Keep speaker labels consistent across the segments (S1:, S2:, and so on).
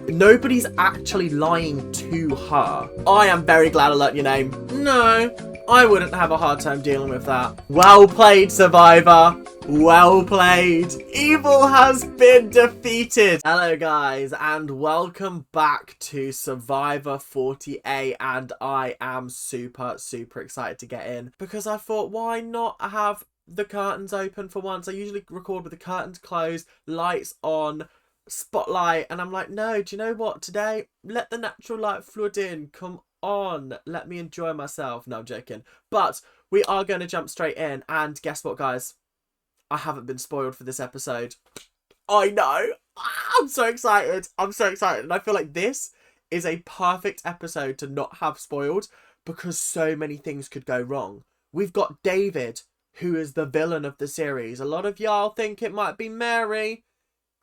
S1: Nobody's actually lying to her. I am very glad I learnt your name. No, I wouldn't have a hard time dealing with that. Well played, Survivor. Well played. Evil has been defeated. Hello guys, and welcome back to Survivor 48, and I am super excited to get in because I thought, why not have the curtains open for once? I usually record with the curtains closed, lights on, spotlight, and I'm like, no, do you know what? Today, let the natural light flood in. Come on, let me enjoy myself. No, I'm joking. But we are going to jump straight in, and guess what, guys? I haven't been spoiled for this episode. I know. I'm so excited. I'm so excited. And I feel like this is a perfect episode to not have spoiled because so many things could go wrong. We've got David, who is the villain of the series. A lot of y'all think it might be Mary.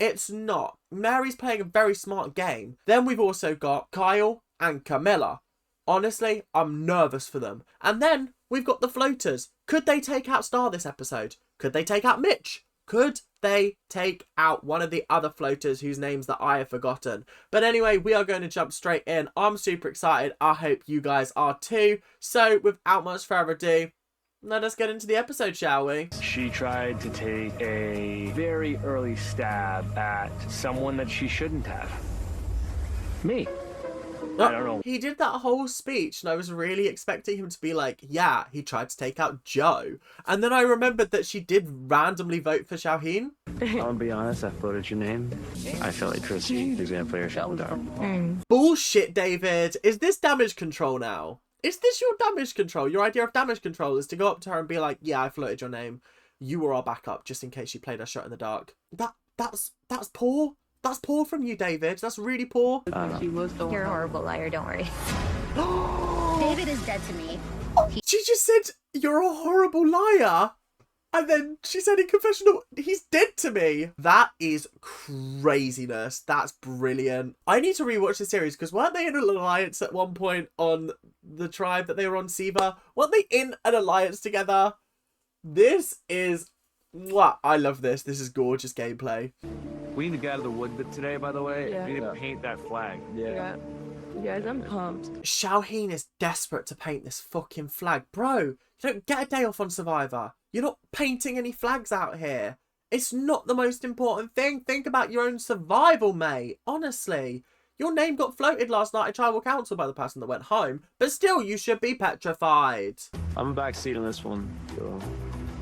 S1: It's not. Mary's playing a very smart game. Then we've also got Kyle and Camilla. Honestly, I'm nervous for them. And then we've got the floaters. Could they take out Star this episode? Could they take out Mitch? Could they take out one of the other floaters whose names that I have forgotten? But anyway, we are going to jump straight in. I'm super excited. I hope you guys are too. So without much further ado, let us get into the episode, shall we?
S2: She tried to take a very early stab at someone that she shouldn't have. Me. I don't know.
S1: He did that whole speech and I was really expecting him to be like, yeah, he tried to take out Joe. And then I remembered that she did randomly vote for Shaheen.
S2: I'll be honest, I voted your name. I felt like Chrissy is going to play her Shaheen.
S1: Bullshit, David. Is this damage control now? Is this your damage control? Your idea of damage control is to go up to her and be like, yeah, I floated your name. You were our backup just in case she played her shot in the dark. That's poor. That's poor from you, David. That's really poor.
S3: You're a horrible liar, don't worry. David is dead to me.
S1: She just said, you're a horrible liar. And then she said in confessional, he's dead to me. That is craziness. That's brilliant. I need to rewatch the series because weren't they in an alliance at one point on the tribe that they were on, Siva? Weren't they in an alliance together? This is... What? I love this. This is gorgeous gameplay.
S2: We need to get out of the wood bit today, by the way.
S4: Yeah.
S2: We need to paint that flag.
S4: Yeah. Guys, I'm pumped.
S1: Shaheen is desperate to paint this fucking flag. Bro, you don't get a day off on Survivor. You're not painting any flags out here. It's not the most important thing. Think about your own survival, mate. Honestly. Your name got floated last night at Tribal Council by the person that went home. But still, you should be petrified.
S2: I'm a backseat on this one. So.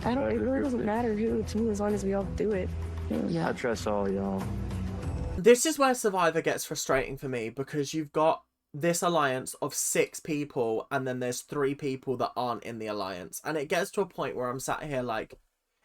S4: It really doesn't matter who, to me, as long as we all do it.
S2: Yeah. I trust all y'all.
S1: This is where Survivor gets frustrating for me because you've got this alliance of 6 people and then there's 3 people that aren't in the alliance. And it gets to a point where I'm sat here like,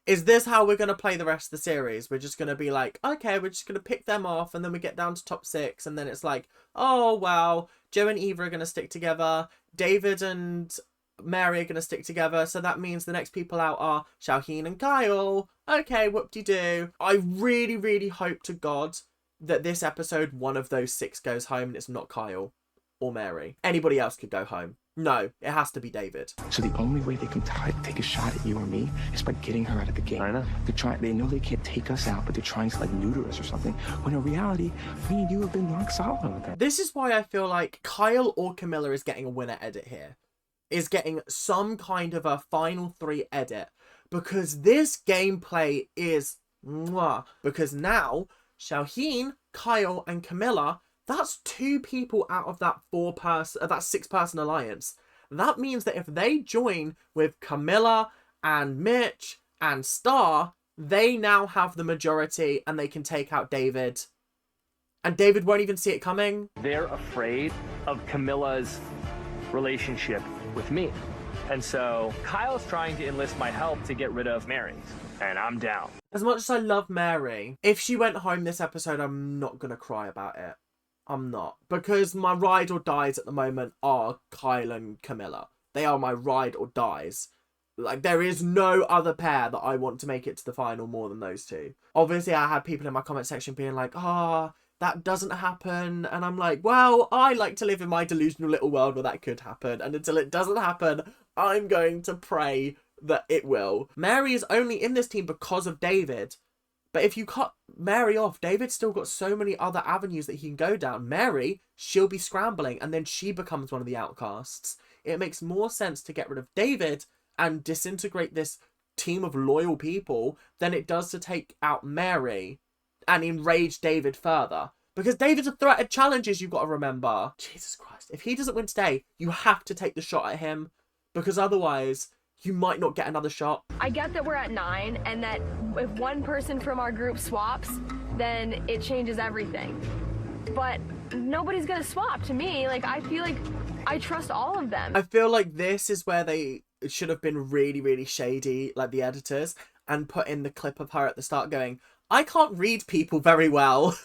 S1: is this how we're going to play the rest of the series? We're just going to be like, okay, we're just going to pick them off and then we get down to top 6 and then it's like, oh, well, Joe and Eva are going to stick together. David and Mary are going to stick together, so that means the next people out are Shaheen and Kyle. Okay, whoop-de-doo. I really hope to God that this episode, one of those 6 goes home and it's not Kyle or Mary. Anybody else could go home. No, it has to be David.
S5: So the only way they can take a shot at you or me is by getting her out of the game.
S2: I know.
S5: They know they can't take us out, but they're trying to like neuter us or something. When in reality, me and you have been rock solid on that.
S1: This is why I feel like Kyle or Camilla is getting a winner edit here. Is getting some kind of a final 3 edit. Because this gameplay is mwah. Because now, Shaheen, Kyle, and Camilla, that's 2 people out of that 6-person alliance. That means that if they join with Camilla and Mitch and Star, they now have the majority and they can take out David. And David won't even see it coming.
S2: They're afraid of Camilla's relationship with me. And so Kyle's trying to enlist my help to get rid of Mary's. And I'm down.
S1: As much as I love Mary, if she went home this episode, I'm not going to cry about it. I'm not. Because my ride or dies at the moment are Kyle and Camilla. They are my ride or dies. Like, there is no other pair that I want to make it to the final more than those 2. Obviously, I had people in my comment section being like, that doesn't happen. And I'm like, well, I like to live in my delusional little world where that could happen. And until it doesn't happen, I'm going to pray that it will. Mary is only in this team because of David. But if you cut Mary off, David's still got so many other avenues that he can go down. Mary, she'll be scrambling, and then she becomes one of the outcasts. It makes more sense to get rid of David and disintegrate this team of loyal people than it does to take out Mary and enrage David further. Because David's a threat at challenges, you've got to remember. Jesus Christ. If he doesn't win today, you have to take the shot at him. Because otherwise, you might not get another shot.
S4: I get that we're at 9 and that if one person from our group swaps, then it changes everything. But nobody's gonna swap to me. Like, I feel like I trust all of them.
S1: I feel like this is where they should have been really, really shady, like the editors, and put in the clip of her at the start going, I can't read people very well.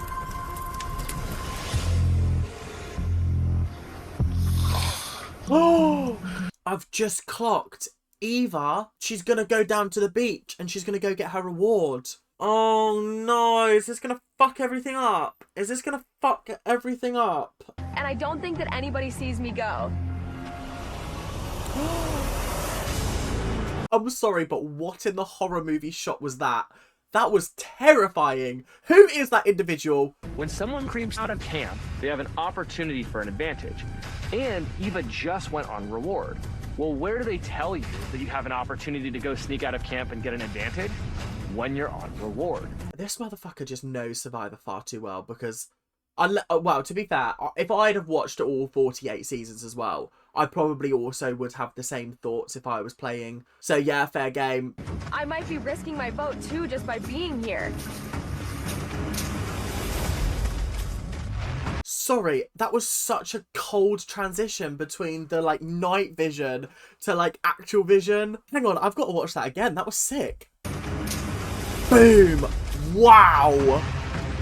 S1: Oh, I've just clocked Eva. She's gonna go down to the beach and she's gonna go get her reward. Oh no, is this gonna fuck everything up? Is this gonna fuck everything up?
S4: And I don't think that anybody sees me go.
S1: I'm sorry, but what in the horror movie shot was that? That was terrifying. Who is that individual?
S2: When someone creeps out of camp, they have an opportunity for an advantage. And Eva just went on reward. Well, where do they tell you that you have an opportunity to go sneak out of camp and get an advantage? When you're on reward.
S1: This motherfucker just knows Survivor far too well because, well, to be fair, if I'd have watched all 48 seasons as well, I probably also would have the same thoughts if I was playing. So yeah, fair game.
S4: I might be risking my vote too just by being here.
S1: Sorry, that was such a cold transition between the like night vision to like actual vision. Hang on, I've got to watch that again. That was sick. Boom! Wow!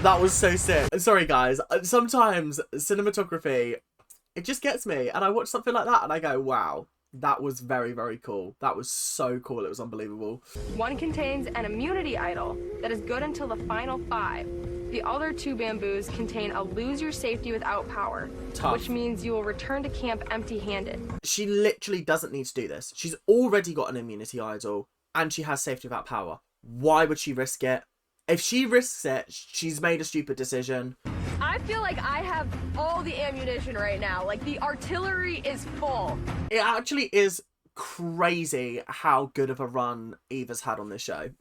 S1: That was so sick. Sorry guys, sometimes cinematography, it just gets me, and I watch something like that and I go, wow, that was very, very cool. That was so cool, it was unbelievable.
S4: One contains an immunity idol that is good until the final 5. The other 2 bamboos contain a lose your safety without power,
S1: Tough.
S4: which means you will return to camp empty-handed.
S1: She literally doesn't need to do this. She's already got an immunity idol and she has safety without power. Why would she risk it? If she risks it, she's made a stupid decision.
S4: I feel like I have all the ammunition right now. Like, the artillery is full.
S1: It actually is crazy how good of a run Eva's had on this show.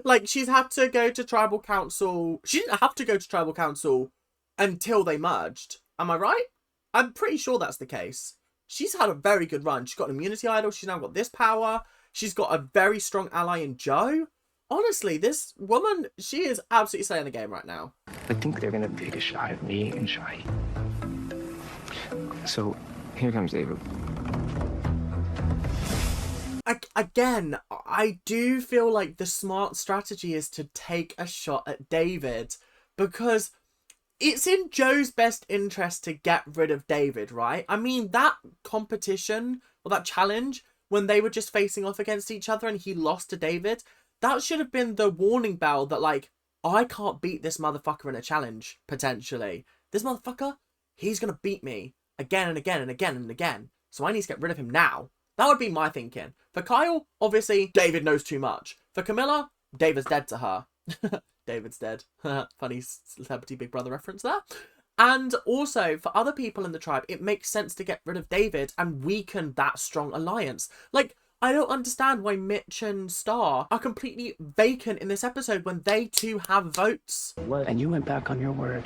S1: Like, she's had to go to tribal council. She didn't have to go to tribal council until they merged. Am I right? I'm pretty sure that's the case. She's had a very good run. She's got an immunity idol. She's now got this power. She's got a very strong ally in Joe. Honestly, this woman, she is absolutely slaying the game right now.
S5: I think they're gonna take a shot at me and Shai. So, here comes David.
S1: Again, I do feel like the smart strategy is to take a shot at David because it's in Joe's best interest to get rid of David, right? I mean, that competition or that challenge when they were just facing off against each other and he lost to David, that should have been the warning bell that, like, I can't beat this motherfucker in a challenge, potentially. This motherfucker, he's going to beat me again and again and again and again. So I need to get rid of him now. That would be my thinking. For Kyle, obviously, David knows too much. For Camilla, David's dead to her. David's dead. Funny celebrity Big Brother reference there. And also, for other people in the tribe, it makes sense to get rid of David and weaken that strong alliance. Like, I don't understand why Mitch and Star are completely vacant in this episode when they too have votes.
S5: And you went back on your word.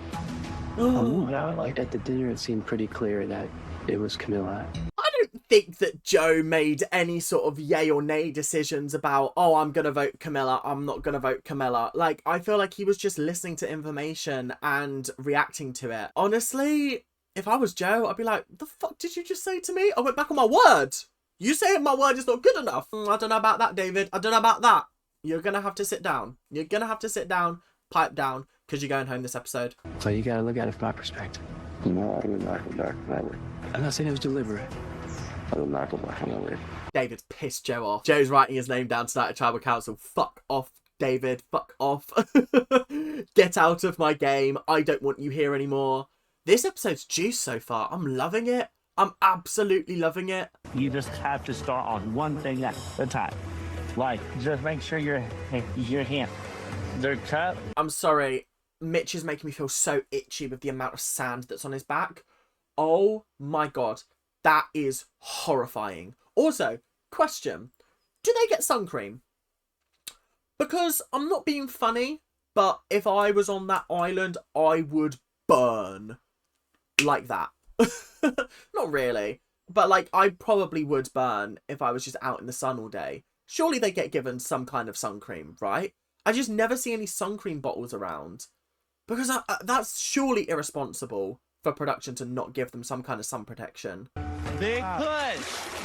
S5: At the dinner, it seemed pretty clear that it was Camilla.
S1: I don't think that Joe made any sort of yay or nay decisions about, oh, I'm going to vote Camilla, I'm not going to vote Camilla. Like, I feel like he was just listening to information and reacting to it. Honestly, if I was Joe, I'd be like, the fuck did you just say to me? I went back on my word. You saying my word is not good enough. I don't know about that, David. I don't know about that. You're going to have to sit down. You're going to have to sit down, pipe down, because you're going home this episode.
S5: So you gotta look at it from my perspective.
S6: No, I will not go back on my word.
S5: I'm not saying it was deliberate.
S6: I will not go back on my word.
S1: David's pissed Joe off. Joe's writing his name down tonight at Tribal Council. Fuck off, David. Fuck off. Get out of my game. I don't want you here anymore. This episode's juice so far. I'm loving it. I'm absolutely loving it.
S7: You just have to start on one thing at a time. Like, just make sure your hand
S2: Their cat.
S1: I'm sorry. Mitch is making me feel so itchy with the amount of sand that's on his back. Oh my god. That is horrifying. Also, question. Do they get sun cream? Because I'm not being funny, but if I was on that island, I would burn like that. Not really. But like, I probably would burn if I was just out in the sun all day. Surely they get given some kind of sun cream, right? I just never see any sun cream bottles around. Because that's surely irresponsible for production to not give them some kind of sun protection.
S7: Big push.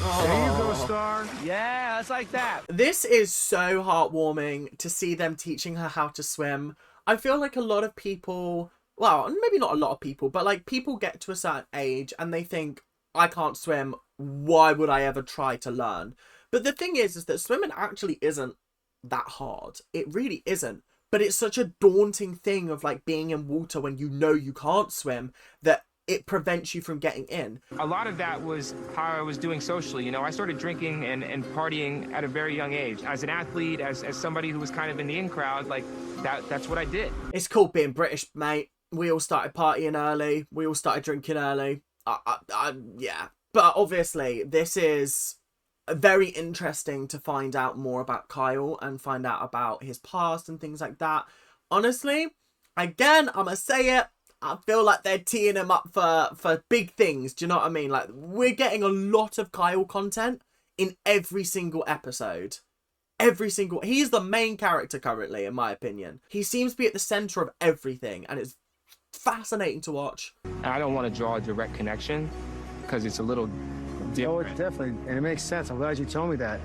S1: Oh.
S7: There you go, Star. Yeah, it's like that.
S1: This is so heartwarming to see them teaching her how to swim. I feel like a lot of people, well, maybe not a lot of people, but like people get to a certain age and they think, I can't swim. Why would I ever try to learn? But the thing is that swimming actually isn't that hard. It really isn't. But it's such a daunting thing of like being in water when you know you can't swim that it prevents you from getting in.
S5: A lot of that was how I was doing socially. You know, I started drinking and partying at a very young age. As an athlete, as somebody who was kind of in the in crowd, like that's what I did.
S1: It's cool being British, mate. We all started partying early. We all started drinking early. Yeah. But obviously, this is very interesting to find out more about Kyle and find out about his past and things like that. Honestly, again, I'm gonna say it. I feel like they're teeing him up for big things. Do you know what I mean? Like, we're getting a lot of Kyle content in every single episode. He's the main character currently, in my opinion. He seems to be at the center of everything, and it's fascinating to watch.
S5: I don't want to draw a direct connection because it's a little different.
S7: Oh, it definitely, and it makes sense. I'm glad you told me that.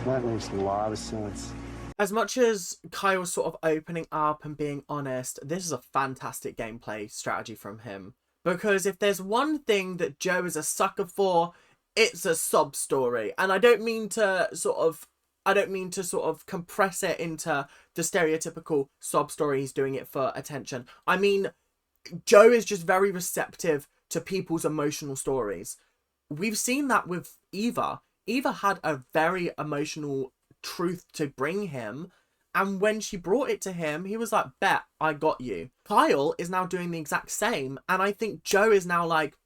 S6: That makes a lot of sense.
S1: As much as Kyle's sort of opening up and being honest, this is a fantastic gameplay strategy from him. Because if there's one thing that Joe is a sucker for, it's a sob story. And I don't mean to sort of compress it into the stereotypical sob story. He's doing it for attention. I mean, Joe is just very receptive to people's emotional stories. We've seen that with Eva. Eva had a very emotional truth to bring him, and when she brought it to him, he was like, bet, I got you. Kyle is now doing the exact same, and I think Joe is now like,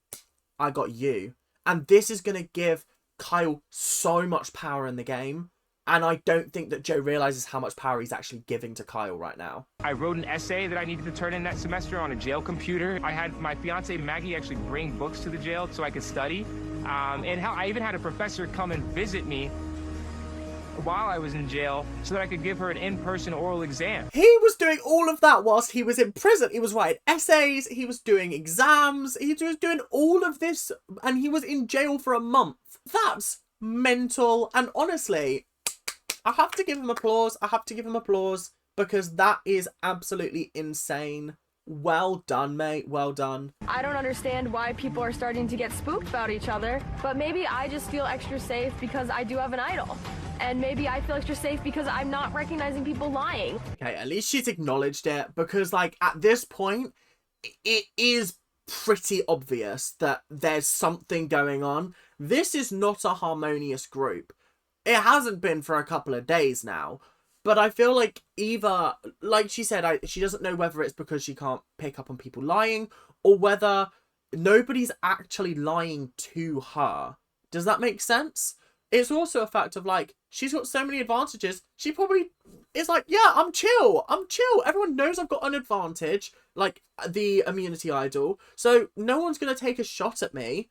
S1: I got you. And this is going to give Kyle so much power in the game, and I don't think that Joe realizes how much power he's actually giving to Kyle right now.
S5: I wrote an essay that I needed to turn in that semester on a jail computer. I had my fiance Maggie actually bring books to the jail so I could study, and I even had a professor come and visit me while I was in jail so that I could give her an in-person oral exam.
S1: He was doing all of that whilst he was in prison. He was writing essays, he was doing exams, he was doing all of this, and he was in jail for a month. That's mental, and honestly, I have to give him applause. Because that is absolutely insane. Well done, mate. Well done.
S4: I don't understand why people are starting to get spooked about each other, but maybe I just feel extra safe because I do have an idol. And maybe I feel extra safe because I'm not recognizing people lying.
S1: Okay, at least she's acknowledged it, because like at this point, it is pretty obvious that there's something going on. This is not a harmonious group. It hasn't been for a couple of days now. But I feel like Eva, like she said, she doesn't know whether it's because she can't pick up on people lying or whether nobody's actually lying to her. Does that make sense? It's also a fact of like, she's got so many advantages. She probably is like, yeah, I'm chill. Everyone knows I've got an advantage, like the immunity idol. So no one's going to take a shot at me.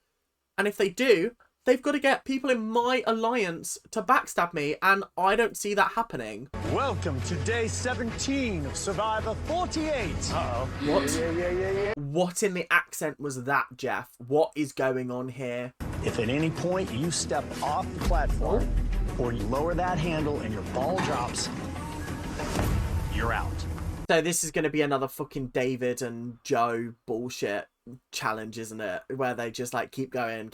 S1: And if they do, they've got to get people in my alliance to backstab me, and I don't see that happening.
S8: Welcome to day 17 of Survivor 48. Uh-oh.
S1: What?
S8: Yeah.
S1: What in the accent was that, Jeff? What is going on here?
S8: If at any point you step off the platform or you lower that handle and your ball drops, you're out.
S1: So this is going to be another fucking David and Joe bullshit challenge, isn't it? Where they just like keep going.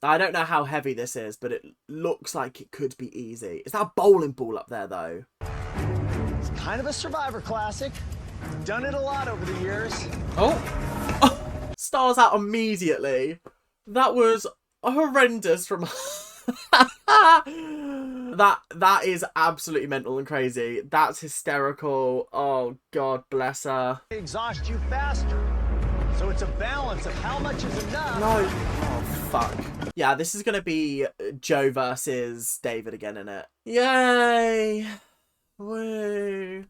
S1: I don't know how heavy this is, but it looks like it could be easy. Is that a bowling ball up there though?
S8: It's kind of a Survivor classic. Done it a lot over the years.
S1: Oh! Stars out immediately. That was horrendous from That is absolutely mental and crazy. That's hysterical. Oh, God bless her.
S8: Exhaust you faster. So it's a balance of how much is enough.
S1: No. Oh, fuck. Yeah, this is going to be Joe versus David again, innit? Yay. Woo.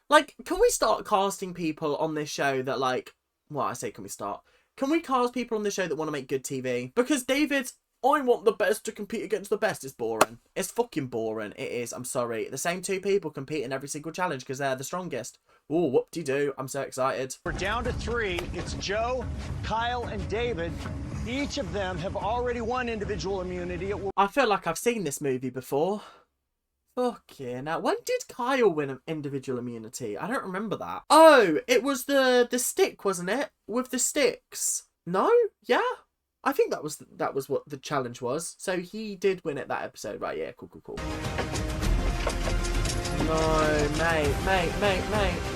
S1: Like, can we start casting people on this show that, like... Well, I say can we start? Can we cast people on the show that want to make good TV? Because David, I want the best to compete against the best. It's boring. It's fucking boring. It is. I'm sorry. The same two people compete in every single challenge because they're the strongest. Ooh, whoop-de-doo. I'm so excited.
S8: We're down to 3. It's Joe, Kyle, and David. Each of them have already won individual immunity.
S1: I feel like I've seen this movie before. Fuck yeah. Now, when did Kyle win individual immunity? I don't remember that. Oh, it was the stick, wasn't it? With the sticks. No? Yeah? I think that was what the challenge was. So he did win it that episode. Right, yeah, cool. No, mate.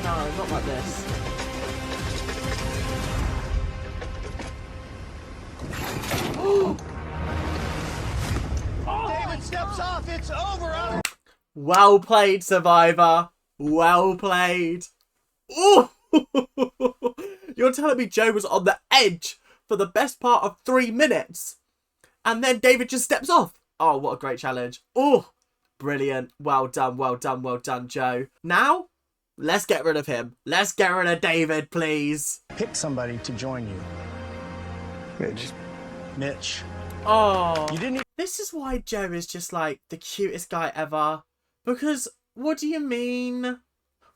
S1: No, not like this.
S8: David steps off. It's over.
S1: Well played, Survivor. Well played. Ooh! You're telling me Joe was on the edge for the best part of 3 minutes. And then David just steps off. Oh, what a great challenge. Oh, brilliant. Well done, Joe. Now, let's get rid of him. Let's get rid of David, please.
S8: Pick somebody to join you. Mitch.
S1: Oh,
S8: You didn't.
S1: this is why Joe is just like the cutest guy ever. Because what do you mean?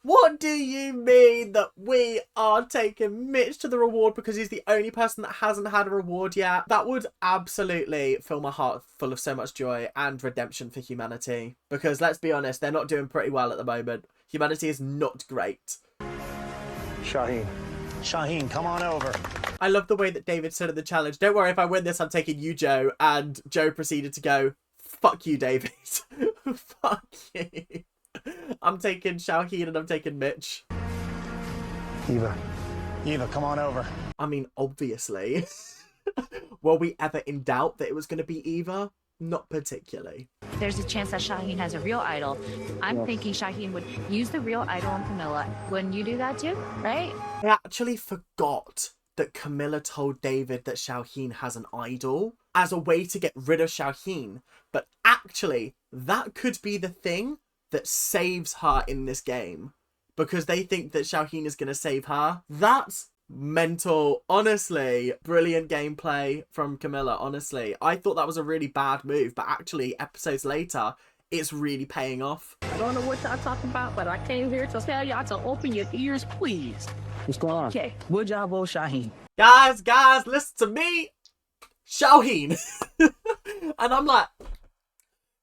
S1: What do you mean that we are taking Mitch to the reward because he's the only person that hasn't had a reward yet? That would absolutely fill my heart full of so much joy and redemption for humanity. Because let's be honest, they're not doing pretty well at the moment. Humanity is not great.
S8: Shaheen, come on over.
S1: I love the way that David said in the challenge, don't worry, if I win this, I'm taking you, Joe. And Joe proceeded to go, fuck you, David. Fuck you. I'm taking Shaheen and I'm taking Mitch.
S6: Eva,
S8: come on over.
S1: I mean, obviously. Were we ever in doubt that it was going to be Eva? Not particularly.
S3: There's a chance that Shaheen has a real idol. I'm thinking Shaheen would use the real idol on Camilla. Wouldn't you do that too, right?
S1: I actually forgot that Camilla told David that Shaheen has an idol as a way to get rid of Shaheen. But actually, that could be the thing that saves her in this game. Because they think that Shaheen is going to save her. That's mental. Honestly, brilliant gameplay from Camilla, honestly. I thought that was a really bad move, but actually, episodes later, it's really paying off.
S9: I don't know what y'all talking about, but I came here to tell y'all to open your ears, please.
S6: what's going on?
S9: Okay, would y'all vote Shaheen?
S1: Guys, listen to me. Shaheen. And I'm like,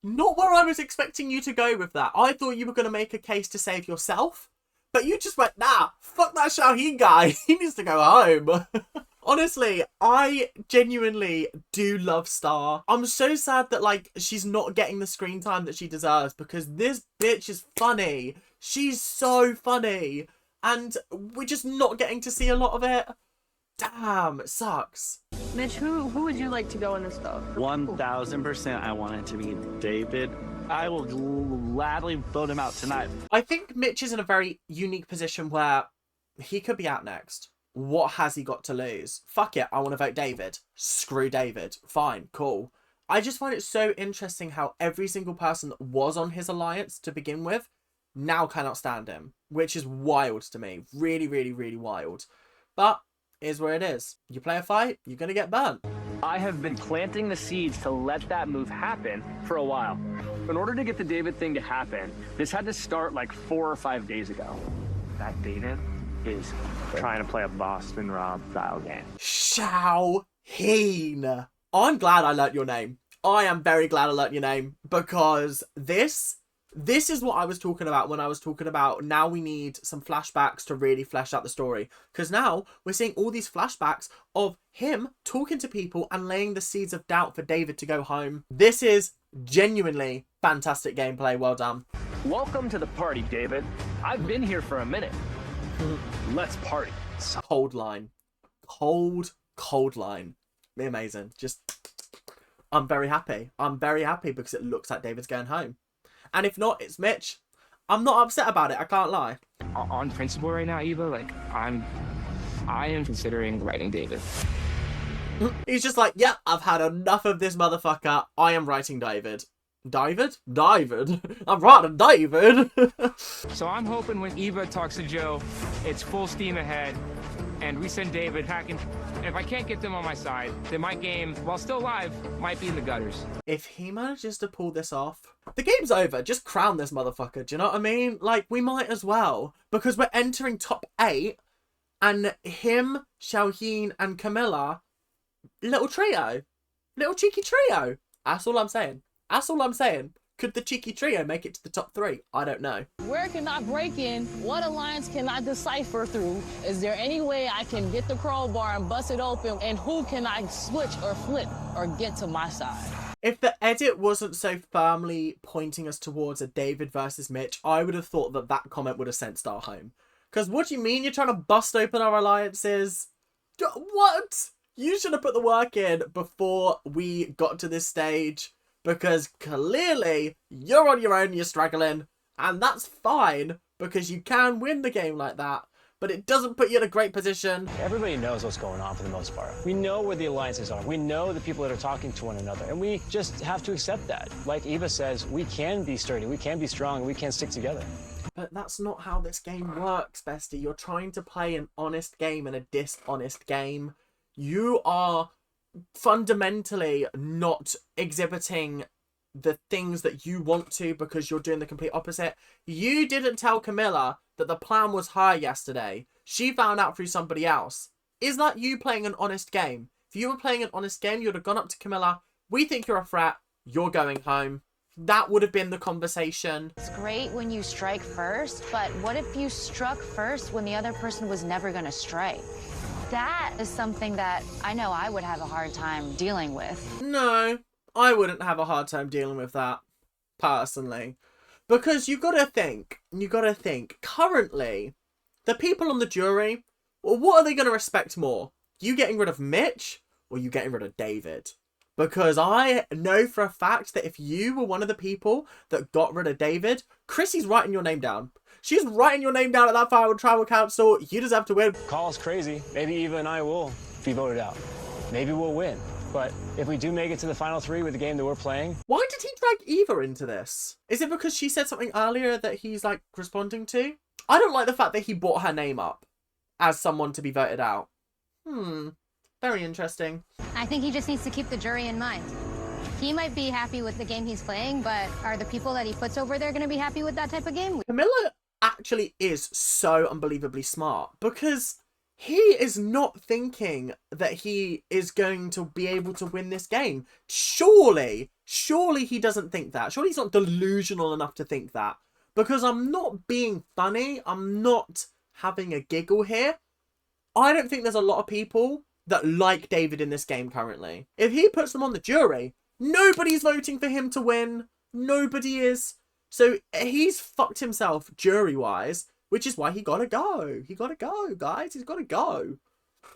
S1: not where I was expecting you to go with that. I thought you were going to make a case to save yourself. But you just went, nah, fuck that Shaheen guy. He needs to go home. Honestly, I genuinely do love Star. I'm so sad that, like, she's not getting the screen time that she deserves because this bitch is funny. She's so funny. And we're just not getting to see a lot of it. Damn, it sucks.
S4: Mitch, who would you like to go in this vote?
S10: 1000% I want it to be David. I will gladly vote him out tonight.
S1: I think Mitch is in a very unique position where he could be out next. What has he got to lose? Fuck it, I want to vote David. Screw David. Fine, cool. I just find it so interesting how every single person that was on his alliance to begin with now cannot stand him, which is wild to me. Really, really, really wild. But is where it is. You play a fight, you're going to get burnt.
S2: I have been planting the seeds to let that move happen for a while. In order to get the David thing to happen, this had to start like 4 or 5 days ago. That David is trying to play a Boston Rob style game.
S1: Shaheen. I'm glad I learnt your name. I am very glad I learnt your name because this is what I was talking about when I was talking about now we need some flashbacks to really flesh out the story. Because now we're seeing all these flashbacks of him talking to people and laying the seeds of doubt for David to go home. This is genuinely fantastic gameplay. Well done.
S2: Welcome to the party, David. I've been here for a minute. Let's party.
S1: Cold line. Cold line. Amazing. Just I'm very happy. I'm very happy because it looks like David's going home. And if not, it's Mitch. I'm not upset about it. I can't lie.
S5: On principle right now, Eva, like I am considering writing David.
S1: He's just like, yeah, I've had enough of this motherfucker. I am writing David. David? I'm writing David.
S5: So I'm hoping when Eva talks to Joe, it's full steam ahead, and we send David packing. If I can't get them on my side, then my game, while still alive, might be in the gutters.
S1: If he manages to pull this off, the game's over. Just crown this motherfucker. Do you know what I mean? Like, we might as well. Because we're entering top 8, and him, Xiaoyin, and Camilla, little trio. Little cheeky trio. That's all I'm saying. That's all I'm saying. Could the cheeky trio make it to the top 3? I don't know.
S9: Where can I break in? What alliance can I decipher through? Is there any way I can get the crowbar and bust it open? And who can I switch or flip or get to my side?
S1: If the edit wasn't so firmly pointing us towards a David versus Mitch, I would have thought that that comment would have sent Star home. Because what do you mean you're trying to bust open our alliances? What? You should have put the work in before we got to this stage. Because clearly you're on your own, you're struggling. And that's fine, because you can win the game like that. But it doesn't put you in a great position.
S11: Everybody knows what's going on for the most part. We know where the alliances are. We know the people that are talking to one another. And we just have to accept that. Like Eva says, we can be sturdy, we can be strong, we can stick together.
S1: But that's not how this game works, bestie. You're trying to play an honest game and a dishonest game. You are fundamentally not exhibiting the things that you want to because you're doing the complete opposite. You didn't tell Camilla that the plan was her yesterday. She found out through somebody else. Is that you playing an honest game? If you were playing an honest game, you would have gone up to Camilla. We think you're a frat. You're going home. That would have been the conversation.
S3: It's great when you strike first, but what if you struck first when the other person was never going to strike? That is something that I know I would have a hard time dealing with.
S1: No, I wouldn't have a hard time dealing with that, personally. Because you gotta think, currently, the people on the jury, well, what are they gonna respect more? You getting rid of Mitch, or you getting rid of David? Because I know for a fact that if you were one of the people that got rid of David, Chrissy's writing your name down. She's writing your name down at that final tribal council. You deserve to win.
S11: Call us crazy. Maybe Eva and I will be voted out. Maybe we'll win. But if we do make it to the final 3 with the game that we're playing...
S1: Why did he drag Eva into this? Is it because she said something earlier that he's, like, responding to? I don't like the fact that he brought her name up as someone to be voted out. Very interesting.
S12: I think he just needs to keep the jury in mind. He might be happy with the game he's playing, but are the people that he puts over there going to be happy with that type of game?
S1: Camilla actually is so unbelievably smart because he is not thinking that he is going to be able to win this game. Surely he doesn't think that. Surely he's not delusional enough to think that. Because I'm not being funny. I'm not having a giggle here. I don't think there's a lot of people that like David in this game currently. If he puts them on the jury, nobody's voting for him to win. Nobody is. So he's fucked himself jury-wise, which is why he gotta go. He gotta go, guys. He's gotta go.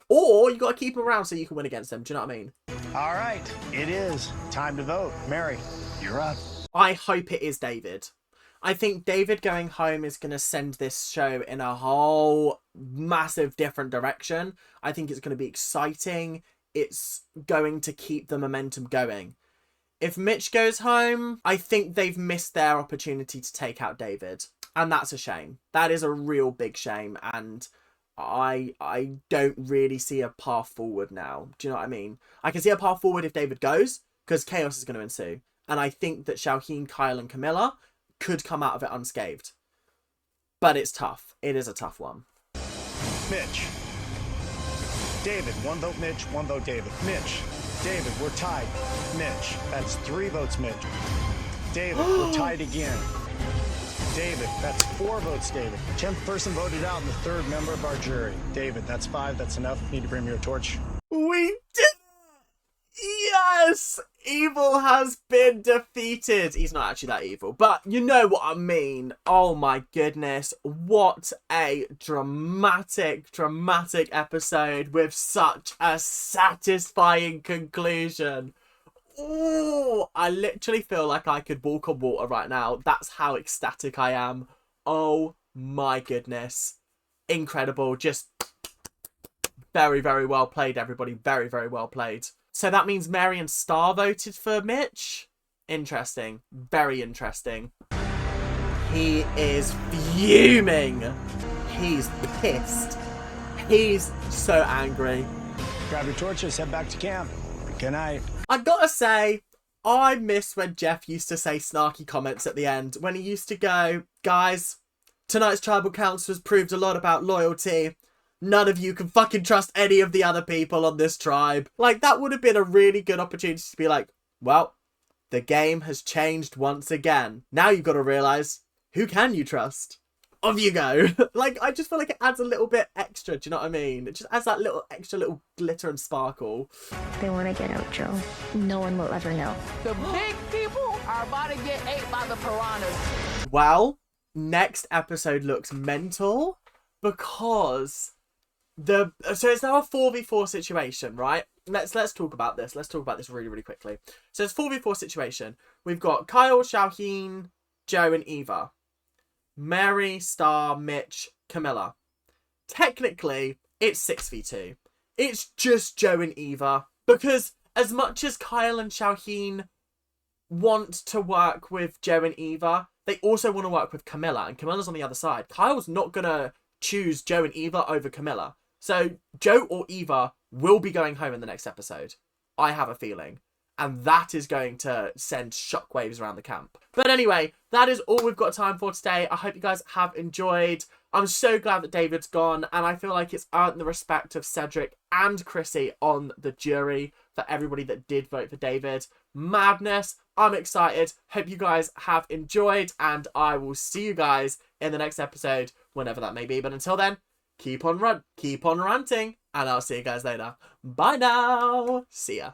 S1: Or you gotta keep him around so you can win against him. Do you know what I mean?
S8: All right, it is time to vote. Mary, you're up.
S1: I hope it is David. I think David going home is going to send this show in a whole massive different direction. I think it's going to be exciting. It's going to keep the momentum going. If Mitch goes home, I think they've missed their opportunity to take out David. And that's a shame. That is a real big shame. And I don't really see a path forward now. Do you know what I mean? I can see a path forward if David goes, because chaos is going to ensue. And I think that Xiaoyin, Kyle, and Camilla could come out of it unscathed. But it's tough. It is a tough one.
S8: Mitch. David, 1 vote Mitch, 1 vote David. Mitch. David, we're tied. Mitch. That's 3 votes Mitch. David, we're tied again. David, that's 4 votes David. 10th person voted out and the 3rd member of our jury. David, that's 5. That's enough. Need to bring me your torch.
S1: We did Yes! Evil has been defeated. He's not actually that evil, but you know what I mean. Oh my goodness. What a dramatic episode with such a satisfying conclusion. Oh, I literally feel like I could walk on water right now. That's how ecstatic I am. Oh my goodness. Incredible. Just very, very well played, everybody. Very, very well played. So that means Mary and Star voted for Mitch. Interesting. Very interesting. He is fuming. He's pissed. He's so angry.
S7: Grab your torches, head back to camp. Good night.
S1: I gotta say, I miss when Jeff used to say snarky comments at the end. When he used to go, guys, tonight's tribal council has proved a lot about loyalty. None of you can fucking trust any of the other people on this tribe. Like, that would have been a really good opportunity to be like, well, the game has changed once again. Now you've got to realise, who can you trust? Off you go. Like, I just feel like it adds a little bit extra, do you know what I mean? It just adds that little extra little glitter and sparkle.
S13: They want to get out, Joe. No one will ever know.
S9: The big people are about to get ate by the piranhas.
S1: Well, next episode looks mental because so it's now a 4v4 situation, right? Let's talk about this. Let's talk about this really, really quickly. So it's 4v4 situation. We've got Kyle, Shauheen, Joe, and Eva. Mary, Star, Mitch, Camilla. Technically, it's 6v2. It's just Joe and Eva. Because as much as Kyle and Shauheen want to work with Joe and Eva, they also want to work with Camilla. And Camilla's on the other side. Kyle's not going to choose Joe and Eva over Camilla. So Joe or Eva will be going home in the next episode. I have a feeling. And that is going to send shockwaves around the camp. But anyway, that is all we've got time for today. I hope you guys have enjoyed. I'm so glad that David's gone. And I feel like it's earned the respect of Cedric and Chrissy on the jury for everybody that did vote for David. Madness. I'm excited. Hope you guys have enjoyed. And I will see you guys in the next episode, whenever that may be. But until then, keep on ranting. And I'll see you guys later. Bye now. See ya.